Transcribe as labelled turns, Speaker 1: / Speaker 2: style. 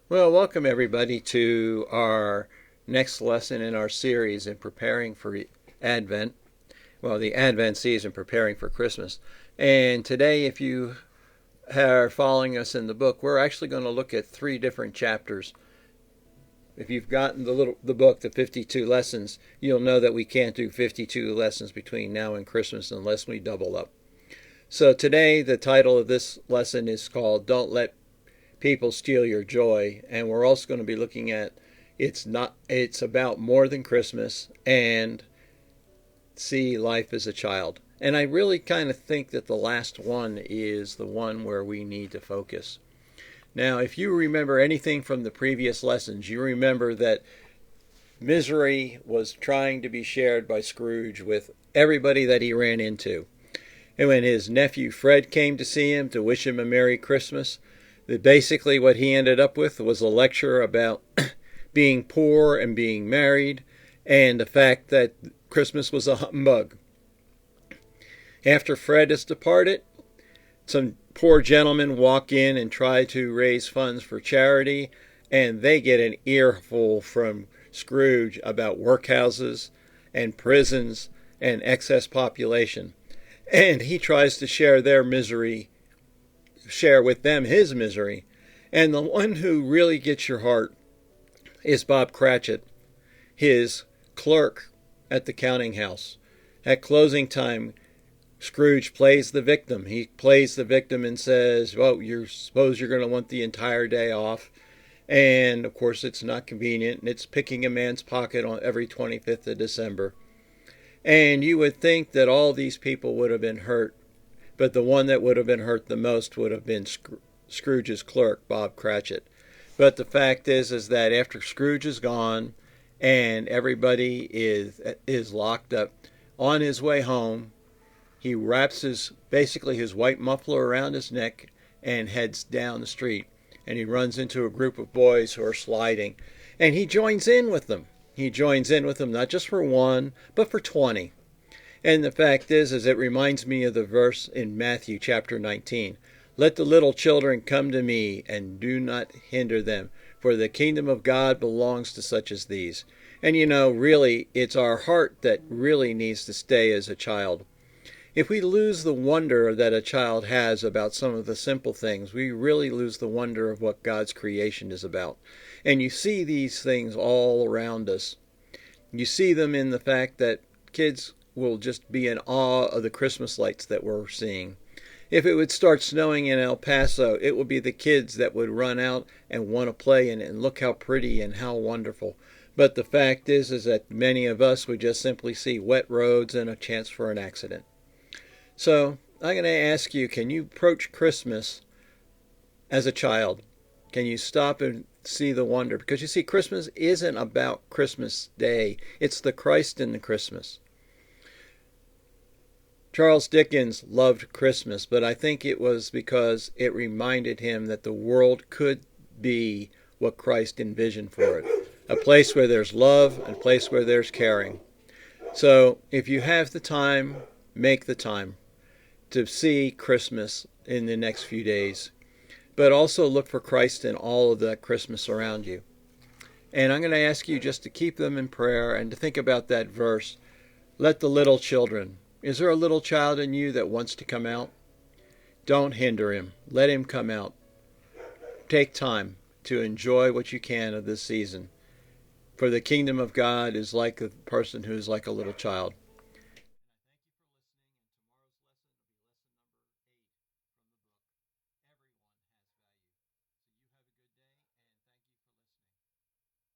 Speaker 1: Well, welcome everybody to our next lesson in our series in preparing for Advent. Well, the Advent season, preparing for Christmas. And today, if you are following us in the book, we're actually going to look at three different chapters. If you've gotten the book, the 52 lessons, you'll know that we can't do 52 lessons between now and Christmas unless we double up. So today, the title of this lesson is called "Don't Let People Steal Your Joy," and we're also going to be looking at it's about more than Christmas and see life as a child. And I really kind of think that the last one is the one where we need to focus. Now, if you remember anything from the previous lessons, you remember that misery was trying to be shared by Scrooge with everybody that he ran into. And when his nephew Fred came to see him to wish him a Merry Christmas, basically what he ended up with was a lecture about being poor and being married and the fact that Christmas was a humbug. After Fred has departed, some poor gentlemen walk in and try to raise funds for charity, and they get an earful from Scrooge about workhouses and prisons and excess population. And he tries to share with them his misery. And the one who really gets your heart is Bob Cratchit, his clerk at the counting house. At closing time, Scrooge plays the victim. He plays the victim and says, well, you suppose you're going to want the entire day off. And of course it's not convenient, and it's picking a man's pocket on every 25th of December. And you would think that all these people would have been hurt, but the one that would have been hurt the most would have been Scrooge's clerk, Bob Cratchit. But the fact is that after Scrooge is gone and everybody is locked up, on his way home, he wraps basically his white muffler around his neck and heads down the street. And he runs into a group of boys who are sliding, and he joins in with them. He joins in with them not just for one, but for 20. And the fact is it reminds me of the verse in Matthew chapter 19. Let the little children come to me, and do not hinder them, for the kingdom of God belongs to such as these. And really, it's our heart that really needs to stay as a child. If we lose the wonder that a child has about some of the simple things, we really lose the wonder of what God's creation is about. And you see these things all around us. You see them in the fact that kids will just be in awe of the Christmas lights that we're seeing. If it would start snowing in El Paso, it would be the kids that would run out and want to play in it and look how pretty and how wonderful. But the fact is that many of us would just simply see wet roads and a chance for an accident. So I'm going to ask you, can you approach Christmas as a child? Can you stop and see the wonder? Because you see, Christmas isn't about Christmas Day. It's the Christ in the Christmas. Charles Dickens loved Christmas, but I think it was because it reminded him that the world could be what Christ envisioned for it. A place where there's love, a place where there's caring. So if you have the time, make the time to see Christmas in the next few days. But also look for Christ in all of that Christmas around you. And I'm going to ask you just to keep them in prayer and to think about that verse. Let the little children. Is there a little child in you that wants to come out? Don't hinder him. Let him come out. Take time to enjoy what you can of this season. For the kingdom of God is like a person who is like a little child.